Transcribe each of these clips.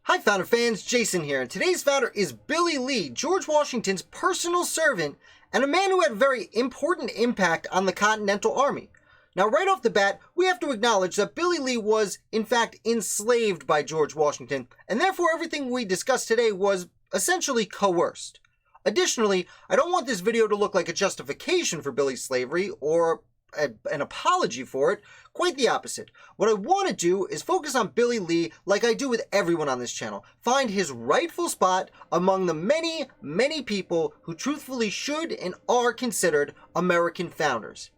Hi Founder fans, Jason here, and today's founder is Billy Lee, George Washington's personal servant and a man who had a very important impact on the Continental Army. Now right off the bat, we have to acknowledge that Billy Lee was in fact enslaved by George Washington, and therefore everything we discuss today was essentially coerced. Additionally, I don't want this video to look like a justification for Billy's slavery or an apology for it. Quite the opposite. What I want to do is focus on Billy Lee like I do with everyone on this channel. Find his rightful spot among the many, many people who truthfully should and are considered American founders.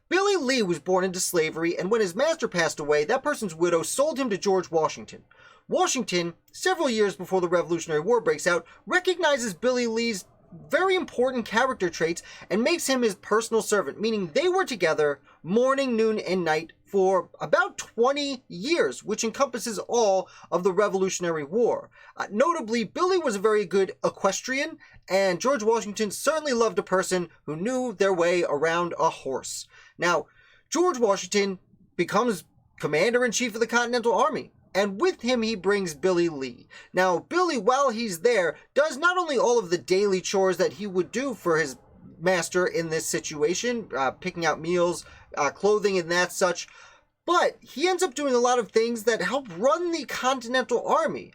Billy Lee was born into slavery, and when his master passed away, that person's widow sold him to George Washington. Washington, several years before the Revolutionary War breaks out, recognizes Billy Lee's very important character traits and makes him his personal servant, meaning they were together morning, noon, and night for about 20 years, which encompasses all of the Revolutionary War. Notably, Billy was a very good equestrian, and George Washington certainly loved a person who knew their way around a horse. Now, George Washington becomes commander-in-chief of the Continental Army, and with him he brings Billy Lee. Now, Billy, while he's there, does not only all of the daily chores that he would do for his master in this situation, picking out meals, clothing, and that such, but he ends up doing a lot of things that help run the Continental Army.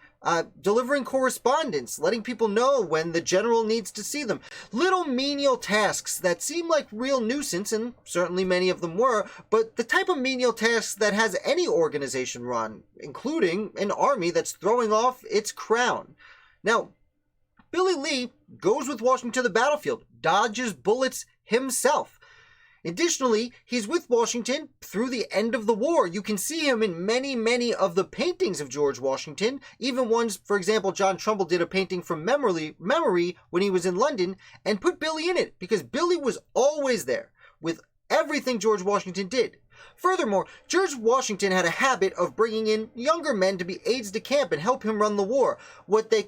Delivering correspondence, letting people know when the general needs to see them. Little menial tasks that seem like real nuisance, and certainly many of them were, but the type of menial tasks that has any organization run, including an army that's throwing off its crown. Now, Billy Lee goes with Washington to the battlefield, dodges bullets himself. Additionally, he's with Washington through the end of the war. You can see him in many of the paintings of George Washington, even ones, for example, John Trumbull did a painting from memory when he was in London and put Billy in it because Billy was always there with everything George Washington did. Furthermore, George Washington had a habit of bringing in younger men to be aides de camp and help him run the war, what they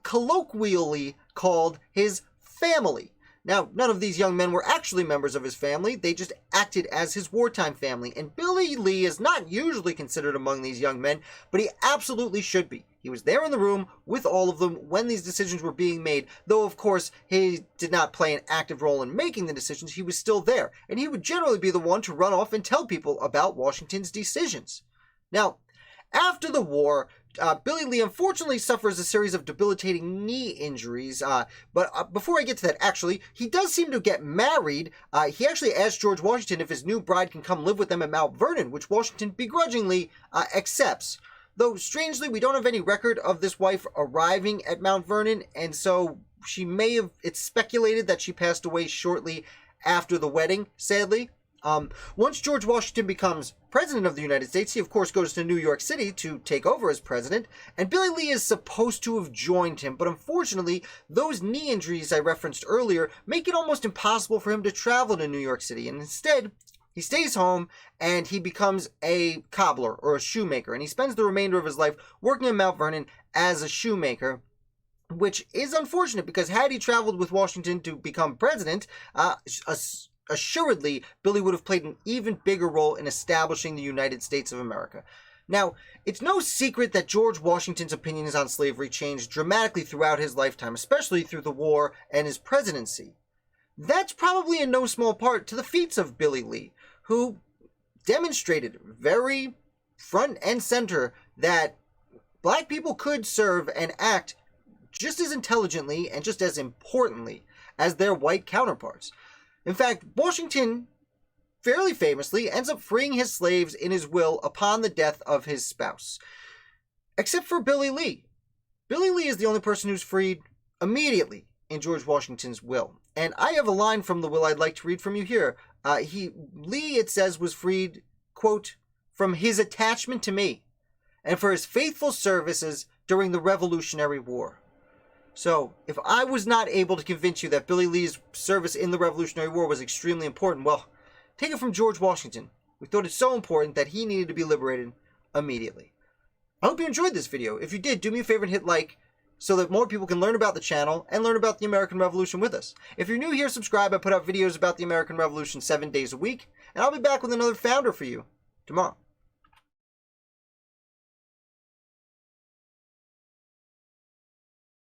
colloquially called his family. Now, none of these young men were actually members of his family, they just acted as his wartime family, and Billy Lee is not usually considered among these young men, but he absolutely should be. He was there in the room with all of them when these decisions were being made, though of course he did not play an active role in making the decisions, he was still there, and he would generally be the one to run off and tell people about Washington's decisions. Now, after the war, Billy Lee unfortunately suffers a series of debilitating knee injuries, but before I get to that, actually, he does seem to get married. He actually asked George Washington if his new bride can come live with them at Mount Vernon, which Washington begrudgingly accepts. Though, strangely, we don't have any record of this wife arriving at Mount Vernon, and so it's speculated that she passed away shortly after the wedding, sadly. Once George Washington becomes president of the United States, he of course goes to New York City to take over as president, and Billy Lee is supposed to have joined him, but unfortunately, those knee injuries I referenced earlier make it almost impossible for him to travel to New York City, and instead, he stays home and he becomes a cobbler or a shoemaker, and he spends the remainder of his life working in Mount Vernon as a shoemaker, which is unfortunate because had he traveled with Washington to become president, assuredly, Billy would have played an even bigger role in establishing the United States of America. Now, it's no secret that George Washington's opinions on slavery changed dramatically throughout his lifetime, especially through the war and his presidency. That's probably in no small part to the feats of Billy Lee, who demonstrated very front and center that black people could serve and act just as intelligently and just as importantly as their white counterparts. In fact, Washington fairly famously ends up freeing his slaves in his will upon the death of his spouse. Except for Billy Lee. Billy Lee is the only person who's freed immediately in George Washington's will. And I have a line from the will I'd like to read from you here. Lee, it says, was freed, quote, from his attachment to me and for his faithful services during the Revolutionary War. So, if I was not able to convince you that Billy Lee's service in the Revolutionary War was extremely important, well, take it from George Washington. We thought it so important that he needed to be liberated immediately. I hope you enjoyed this video. If you did, do me a favor and hit like so that more people can learn about the channel and learn about the American Revolution with us. If you're new here, subscribe. I put out videos about the American Revolution 7 days a week, and I'll be back with another founder for you tomorrow.